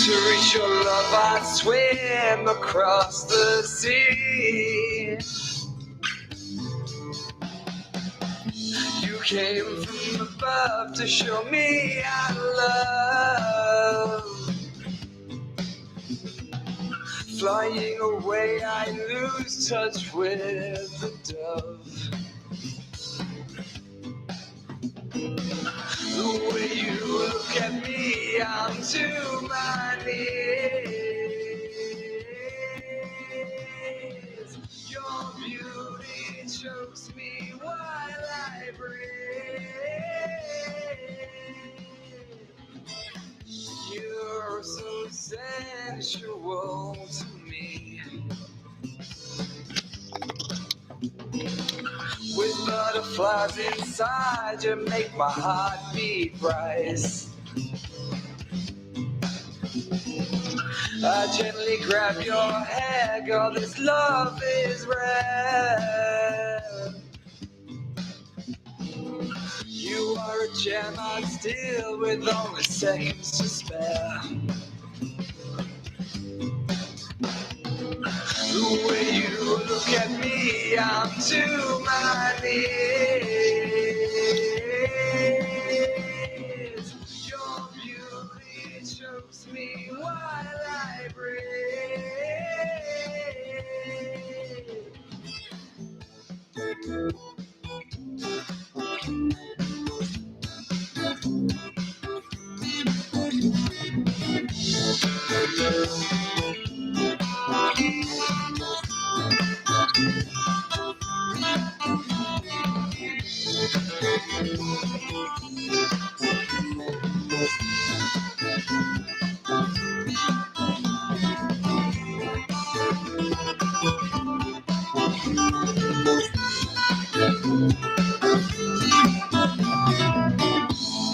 To reach your love, I'd swim across the sea. You came from above to show me our love. Flying away, I lose touch with the dove. The way you look at me, I'm to my knees. Your beauty chokes me while I breathe. You're so sensual to me. With butterflies inside, you make my heart beat rise. I gently grab your hair, girl, this love is rare. You are a gem, I'm still with only seconds to spare. The way you look at me, I'm to my knees. Your beauty chokes me while I breathe.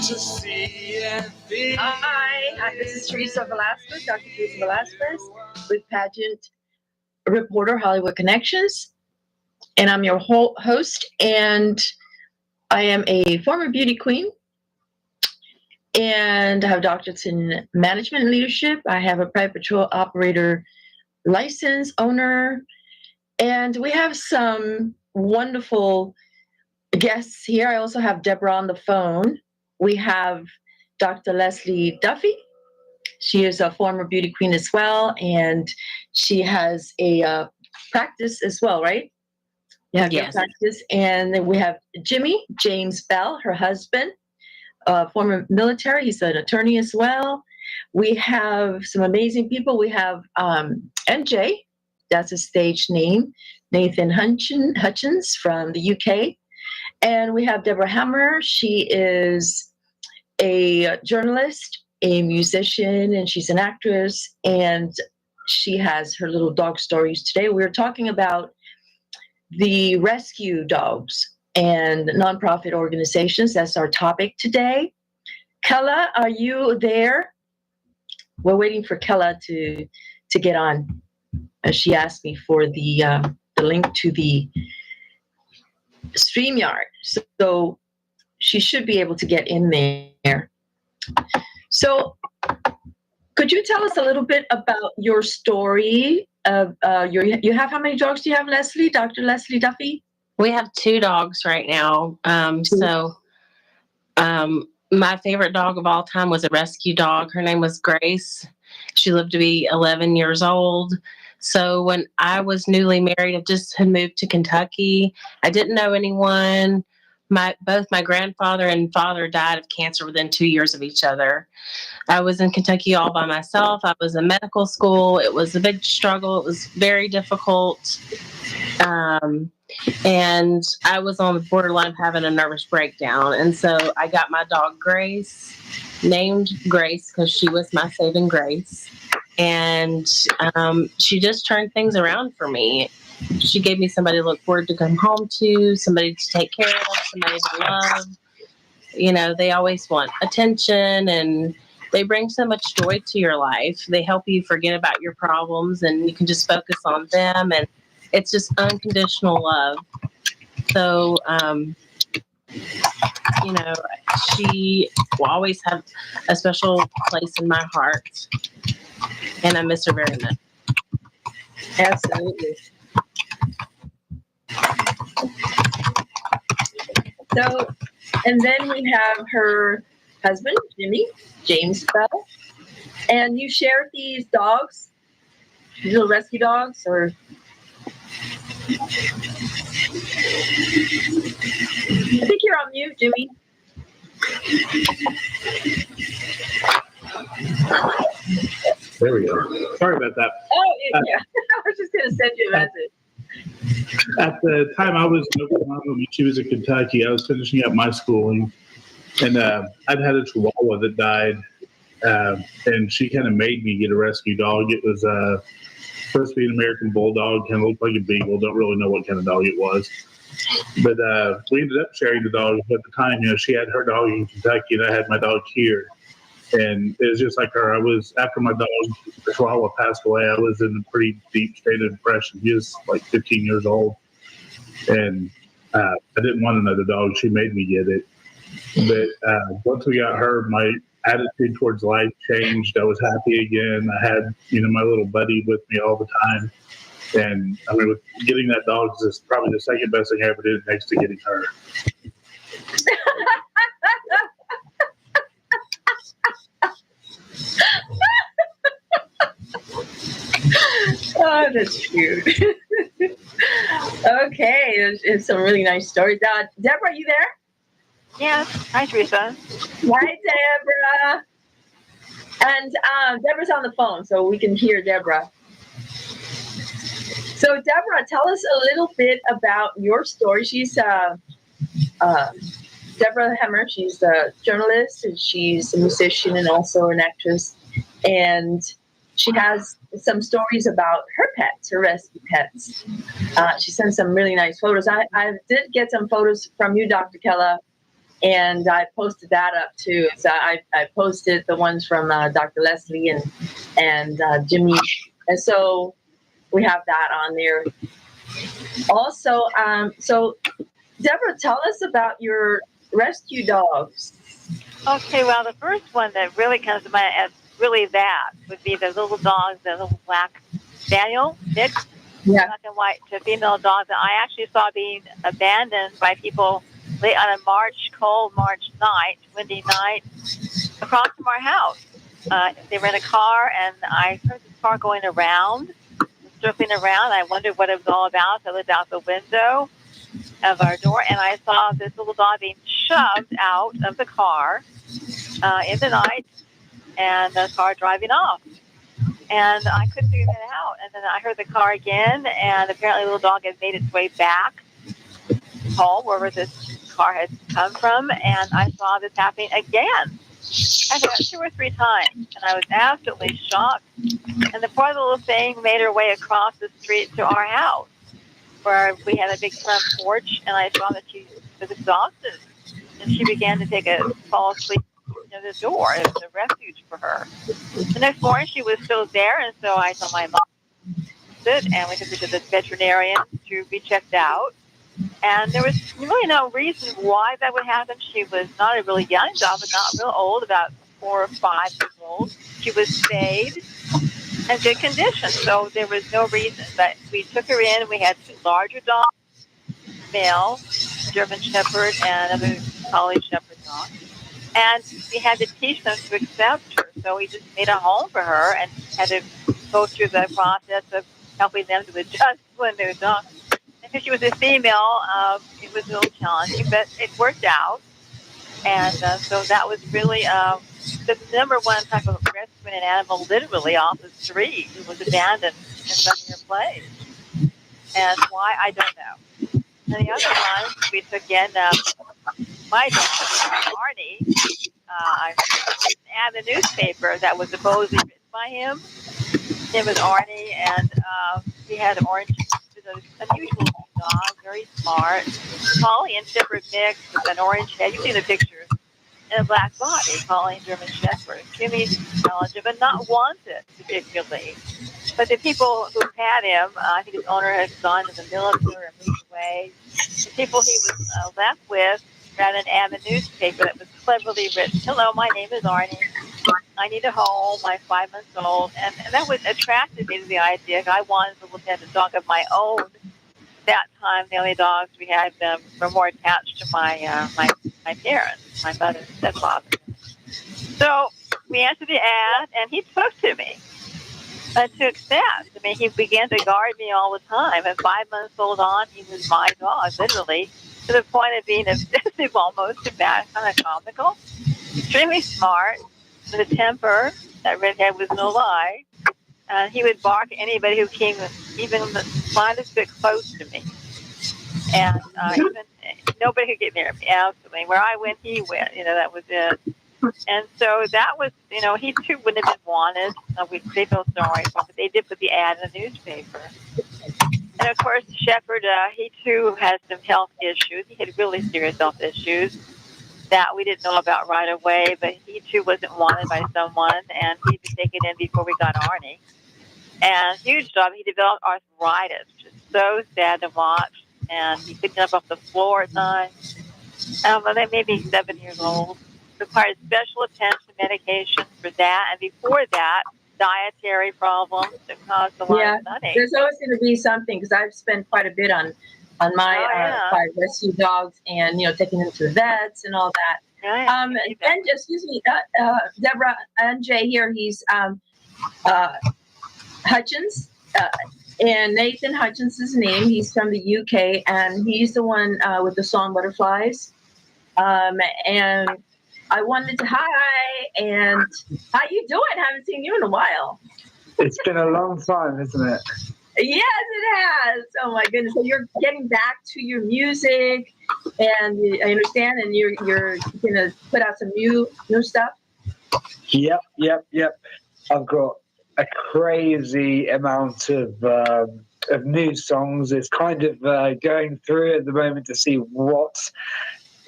To see and feel. Hi, this is Theresa Velasquez, Dr. Theresa Velasquez, with Pageant Reporter Hollywood Connections. And I'm your host, and I am a former beauty queen. And I have doctorates in management and leadership. I have a private patrol operator license owner. And we have some wonderful guests here. I also have Deborah on the phone. We have Dr. Leslie Duffy. She is a former beauty queen as well, and she has a practice as well, right? You have your practice. And then we have James Bell, her husband, former military. He's an attorney as well. We have some amazing people. We have NJ, that's his stage name, Nathan Hutchins from the UK. And we have Deborah Hammer. She is a journalist, a musician, and she's an actress, and she has her little dog stories today. We're talking about the rescue dogs and nonprofit organizations. That's our topic today. Kella, are you there? We're waiting for Kella to get on. She asked me for the link to the StreamYard. So she should be able to get in there. So could you tell us a little bit about your story of you have, how many dogs do you have, Leslie? Dr. Leslie Duffy? We have 2 dogs right now. My favorite dog of all time was a rescue dog. Her name was Grace. She lived to be 11 years old. So when I was newly married, I just had moved to Kentucky. I didn't know anyone. Both my grandfather and father died of cancer within 2 years of each other. I was in Kentucky all by myself. I was in medical school. It was a big struggle. It was very difficult. And I was on the borderline of having a nervous breakdown. And so I got my dog Grace, named Grace because she was my saving grace. And she just turned things around for me. She gave me somebody to look forward to come home to, somebody to take care of, somebody to love. You know, they always want attention, and they bring so much joy to your life. They help you forget about your problems, and you can just focus on them, and it's just unconditional love. So, you know, she will always have a special place in my heart. and I miss her very much. Absolutely. So, and then we have her husband, Jimmy, James Bell. And you shared these dogs, these little rescue dogs, or? I think you're on mute, Jimmy. There we go. Sorry about that. Oh, yeah. I was just going to send you a message. At the time I was in Oklahoma and she was in Kentucky, I was finishing up my schooling, and I'd had a Chihuahua that died, and she kind of made me get a rescue dog. It was supposed to be an American Bulldog, kind of looked like a Beagle. Don't really know what kind of dog it was. But we ended up sharing the dog. At the time, she had her dog in Kentucky, and I had my dog here. And it was just like her. After my dog, the Chihuahua, passed away, I was in a pretty deep state of depression. He was like 15 years old. And I didn't want another dog. She made me get it. But once we got her, my attitude towards life changed. I was happy again. I had, my little buddy with me all the time. And I mean, with getting that dog is probably the second best thing I ever did next to getting her. Oh, that's cute. Okay, it's some really nice stories. Deborah, are you there? Yes. Hi, Theresa. Hi, Deborah. And Deborah's on the phone, so we can hear Deborah. So, Deborah, tell us a little bit about your story. She's Deborah Hemmer. She's a journalist, and she's a musician and also an actress. And she has some stories about her pets, her rescue pets. She sent some really nice photos. I did get some photos from you, Dr. Kella, and I posted that up too. So I posted the ones from Dr. Wesley and Jimmy. And so we have that on there. Also, so Deborah, tell us about your rescue dogs. Okay, well, the first one that really comes to mind as really that would be the little dog, the little black spaniel mix, black and white to female dog that I actually saw being abandoned by people late on a cold March night, windy night, across from our house. They were in a car, and I heard the car going around, circling around. I wondered what it was all about. So I looked out the window of our door, and I saw this little dog being shoved out of the car in the night, and the car driving off. And I couldn't figure that out. And then I heard the car again, and apparently the little dog had made its way back home, wherever this car had come from, and I saw this happening again. I think 2 or 3 times, and I was absolutely shocked. And the poor little thing made her way across the street to our house, where we had a big front porch, and I saw that she was exhausted, and she began to fall asleep near the door. It was a refuge for her. The next morning, she was still there, and so I told my mom, and we took her to the veterinarian to be checked out. And there was really no reason why that would happen. She was not a really young dog, but not real old, about 4 or 5 years old. She was spayed and good condition, so there was no reason. But we took her in. We had 2 larger dogs, male, German Shepherd, and another Collie Shepherd dog. And we had to teach them to accept her. So we just made a home for her and had to go through the process of helping them to adjust to a new dog. Because she was a female, it was a little challenging, but it worked out. And so that was really the number one type of rescuing an animal literally off the street who was abandoned and left in her place. And why, I don't know. And the other one, we took in my dog, Arnie. I had the newspaper that was supposedly written by him. His name was Arnie, and he had an orange, an unusual dog, very smart, Collie and Shepherd mix with an orange head. You see the pictures. And a black body, Collie German Shepherd. Jimmy's intelligent, but not wanted particularly. But the people who had him, I think his owner had gone to the military or moved away. The people he was left with ran an ad in the newspaper that was cleverly written. Hello, my name is Arnie. I need a home. I'm 5 months old. And that was attracted me to the idea. I wanted to have a dog of my own. That time, the only dogs we had were more attached to my parents, my mother and stepfather. So we answered the ad, and he took to me. Took steps. I mean, he began to guard me all the time. At 5 months old on, he was my dog, literally, to the point of being obsessive almost, to bad, kind of comical. Extremely smart, with a temper. That redhead was no lie. He would bark at anybody who came even the slightest bit close to me. And even nobody could get near me, absolutely. Where I went, he went. That was it. And so that was, he too wouldn't have been wanted. They felt sorry for him, but they did put the ad in the newspaper. And of course, Shepherd, he too has some health issues. He had really serious health issues that we didn't know about right away, but he too wasn't wanted by someone, and he'd been taken in before we got Arnie. And huge job. He developed arthritis, which is so sad to watch. And he couldn't get up off the floor at night. They may be 7 years old. Required special attention, medication for that. And before that, dietary problems that caused a lot of stunning. There's always going to be something, because I've spent quite a bit on my 5 rescue dogs, and taking them to the vets and all that. And excuse me, Deborah and Jay here. He's Hutchins, and Nathan Hutchins is his name. He's from the UK, and he's the one with the song Butterflies. And I wanted to and how you doing? Haven't seen you in a while. It's been a long time, isn't it? Yes, it has. Oh my goodness! So you're getting back to your music, and I understand, and you're gonna put out some new stuff. Yep. I've got a crazy amount of new songs. It's kind of going through at the moment to see what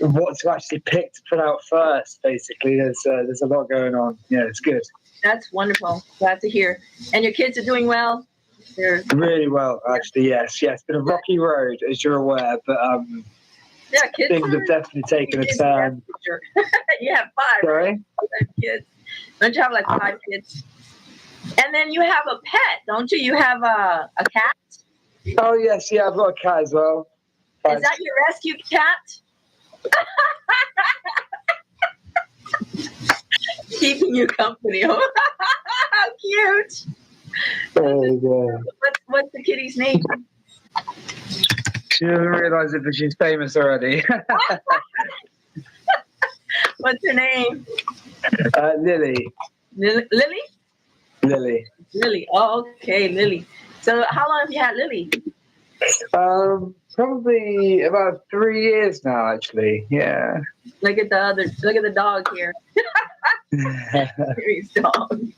to actually pick to put out first. Basically, there's a lot going on. Yeah, it's good. That's wonderful. Glad to hear. And your kids are doing well. They're really well, actually. Yes. It's been a rocky road, as you're aware, but kids things have definitely taken a turn. You have 5. Sorry? Right? 5 kids. Don't you have like 5 kids? And then you have a pet, don't you? You have a cat? Oh, yes. Yeah, I've got a cat as well. Is that your rescue cat? Keeping you company. How cute. Yeah. What's the kitty's name? She doesn't realise it, but she's famous already. What's her name? Lily. Lily? Lily. Oh, okay, Lily. So how long have you had Lily? Probably about 3 years now, actually. Yeah. Look at the dog here. Here's dog.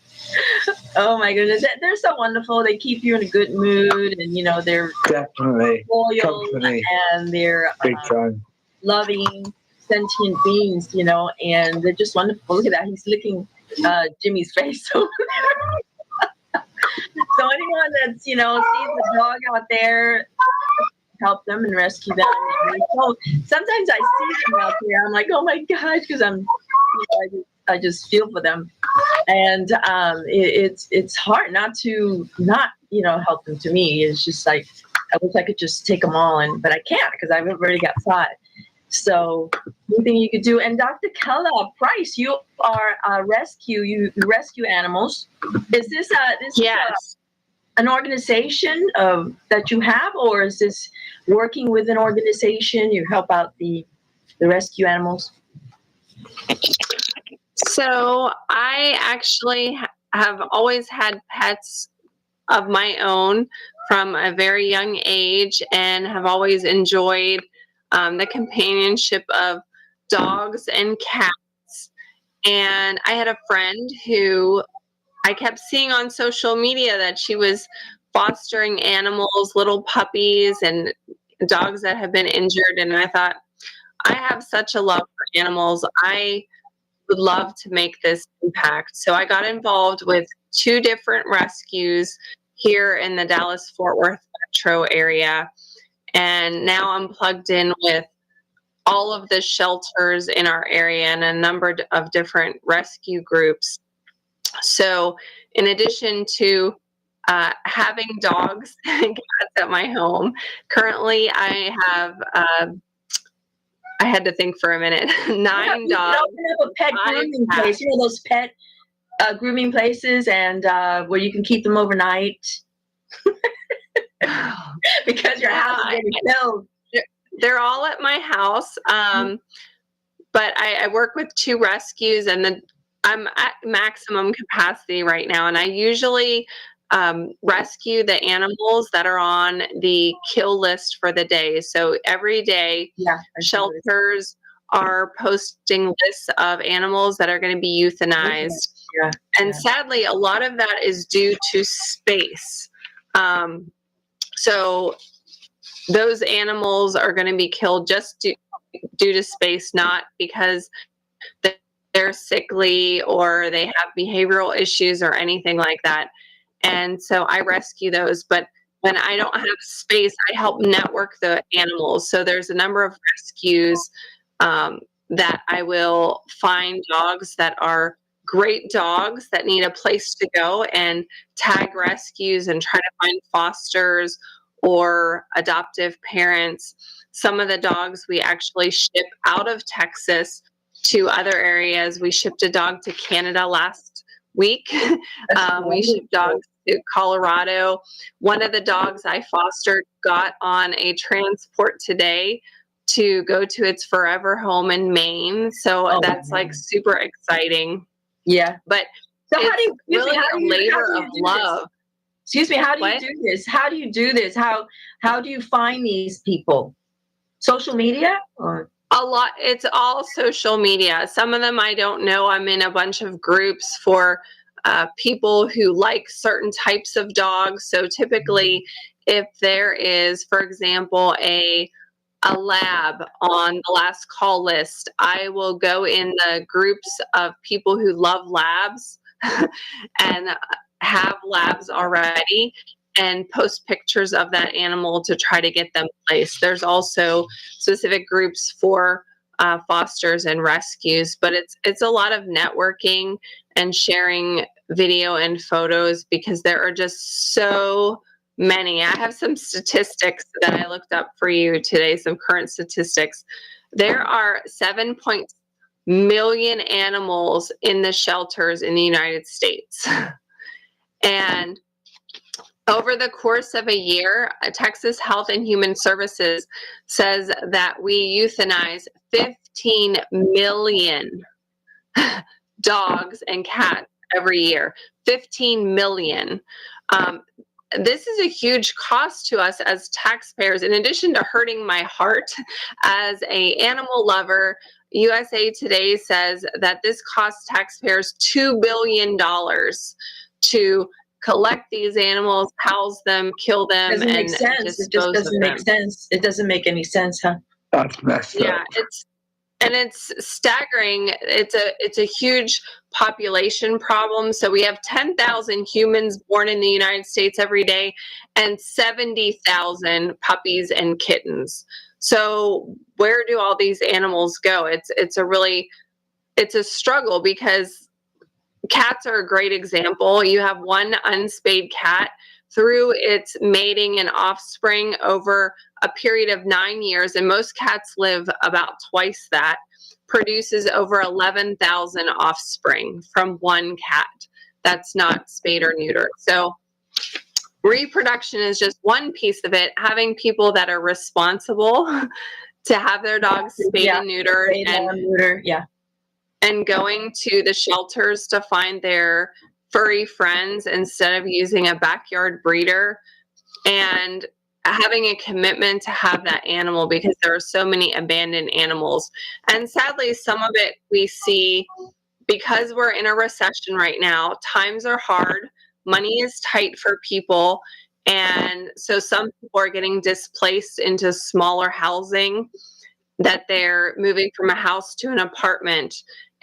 Oh my goodness, they're so wonderful. They keep you in a good mood, and they're definitely loyal, company. And they're big time, loving, sentient beings. And they're just wonderful. Look at that, he's licking Jimmy's face. So anyone that sees the dog out there, help them and rescue them. And so sometimes I see them out there, I'm like, oh my gosh, because I just feel for them, and it's hard not to help them. To me, it's just like I wish I could just take them all, but I can't because I've already got 5. So anything you could do. And Dr. Kella Price, you are you rescue animals. Is this yes. An organization that you have, or is this working with an organization? You help out the rescue animals? So I actually have always had pets of my own from a very young age, and have always enjoyed the companionship of dogs and cats. And I had a friend who I kept seeing on social media that she was fostering animals, little puppies and dogs that have been injured. And I thought, I have such a love for animals. I would love to make this impact. So I got involved with 2 different rescues here in the Dallas-Fort Worth metro area. And now I'm plugged in with all of the shelters in our area and a number of different rescue groups. So in addition to having dogs and cats at my home, currently I have, I had to think for a minute, 9 dogs. You have a pet grooming place, those pet grooming places, and where you can keep them overnight. Because your house is getting filled. They're all at my house. But I work with 2 rescues, and I'm at maximum capacity right now. And I usually rescue the animals that are on the kill list for the day. So every day, shelters are posting lists of animals that are going to be euthanized. And sadly, a lot of that is due to space. So those animals are going to be killed just due to space, not because they're sickly or they have behavioral issues or anything like that. And so I rescue those. But when I don't have space, I help network the animals. So there's a number of rescues that I will find dogs that are great dogs that need a place to go, and tag rescues and try to find fosters or adoptive parents. Some of the dogs we actually ship out of Texas to other areas. We shipped a dog to Canada last week. We shipped dogs to Colorado. One of the dogs I fostered got on a transport today to go to its forever home in Maine. So that's like super exciting. Yeah. But so how do you really a labor of love. Excuse me, how do you do this? How do you do this? How do you find these people? Social media or? A lot. It's all social media. Some of them I don't know. I'm in a bunch of groups for people who like certain types of dogs. So typically, if there is, for example, a lab on the last call list, I will go in the groups of people who love labs and have labs already and post pictures of that animal to try to get them placed. There's also specific groups for fosters and rescues, but it's a lot of networking and sharing video and photos because there are just so many. I have some statistics that I looked up for you today, some current statistics. There are 7 million animals in the shelters in the United States. And over the course of a year, Texas Health and Human Services says that we euthanize 15 million dogs and cats every year. 15 million. This is a huge cost to us as taxpayers. In addition to hurting my heart as an animal lover, USA Today says that this costs taxpayers $2 billion to collect these animals, house them, kill them, doesn't make sense. It just doesn't make sense. It doesn't make any sense, huh? That's messed up. It's staggering. It's a huge population problem. So we have 10,000 humans born in the United States every day and 70,000 puppies and kittens. So where do all these animals go? It's a struggle because cats are a great example. You have one unspayed cat through its mating and offspring over a period of 9 years, and most cats live about twice that, produces over 11,000 offspring from one cat that's not spayed or neutered. So reproduction is just one piece of it. Having people that are responsible to have their dogs spayed and neutered, and going to the shelters to find their furry friends instead of using a backyard breeder, and having a commitment to have that animal because there are so many abandoned animals. And sadly, some of it we see because we're in a recession right now. Times are hard. Money is tight for people. And so some people are getting displaced into smaller housing, that they're moving from a house to an apartment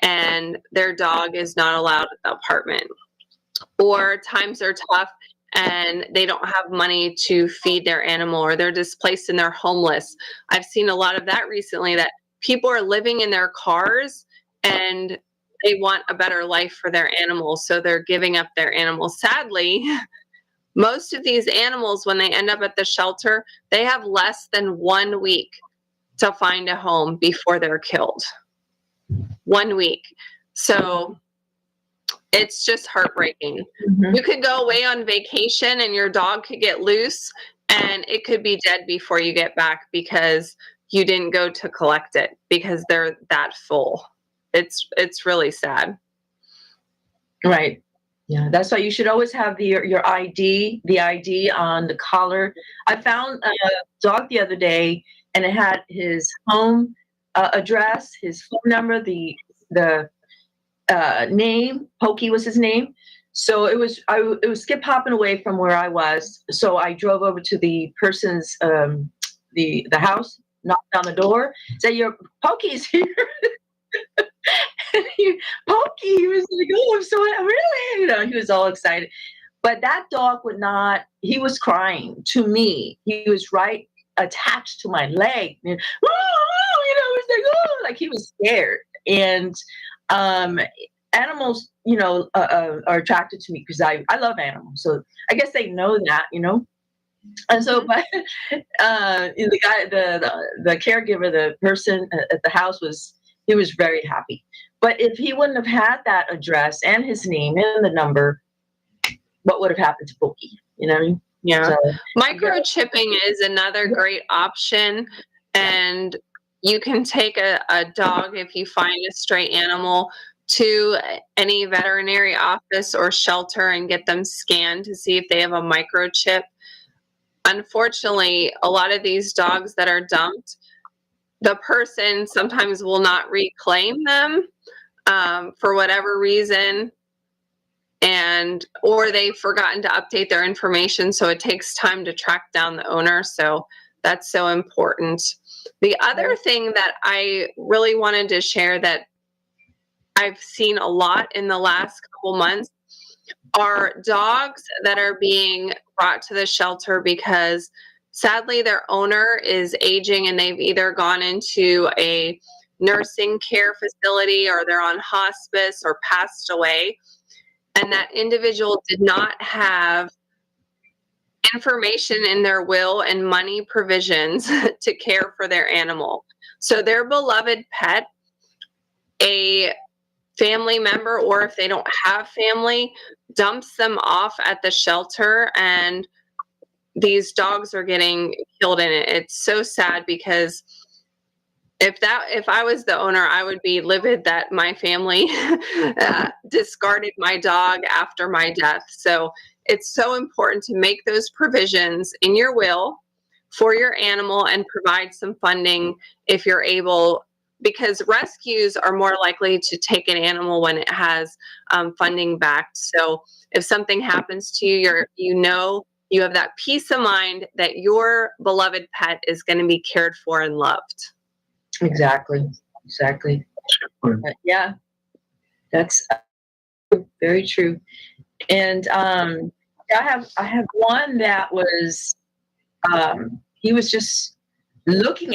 and their dog is not allowed in the apartment. Or times are tough and they don't have money to feed their animal, or they're displaced and they're homeless. I've seen a lot of that recently, that people are living in their cars and they want a better life for their animals, so they're giving up their animals. Sadly, most of these animals, when they end up at the shelter, they have less than 1 week to find a home before they're killed. 1 week. So it's just heartbreaking. Mhm. You could go away on vacation and your dog could get loose and it could be dead before you get back because you didn't go to collect it because they're that full. It's really sad. Right. Yeah, that's why you should always have your ID, the ID on the collar. I found a dog the other day, and it had his home address, his phone number, the name. Pokey was his name. So it was skip hopping away from where I was. So I drove over to the person's the house, knocked on the door, said, "Your Pokey's here." Pokey, he was like, "Oh, I'm so really," he was all excited. But that dog would not. He was crying to me. He was right attached to my leg. And, it's like, oh, like he was scared. And animals, are attracted to me because I love animals. So I guess they know that, And so, but the guy, the caregiver, the person at the house he was very happy. But if he wouldn't have had that address and his name and the number, what would have happened to Pokey? You know what I mean? Yeah. So, Microchipping is another great option. And you can take a dog, if you find a stray animal, to any veterinary office or shelter and get them scanned to see if they have a microchip. Unfortunately, a lot of these dogs that are dumped, the person sometimes will not reclaim them for whatever reason, or they've forgotten to update their information, so it takes time to track down the owner. So that's so important. The other thing that I really wanted to share that I've seen a lot in the last couple months are dogs that are being brought to the shelter because sadly their owner is aging and they've either gone into a nursing care facility or they're on hospice or passed away, and that individual did not have information in their will and money provisions to care for their animal. So their beloved pet, a family member, or if they don't have family, dumps them off at the shelter, and these dogs are getting killed in it. It's so sad because if I was the owner, I would be livid that my family discarded my dog after my death. So it's so important to make those provisions in your will for your animal and provide some funding if you're able, because rescues are more likely to take an animal when it has funding backed. So if something happens to you, you have that peace of mind that your beloved pet is going to be cared for and loved. Exactly. Yeah, that's very true. And I have one that was he was just looking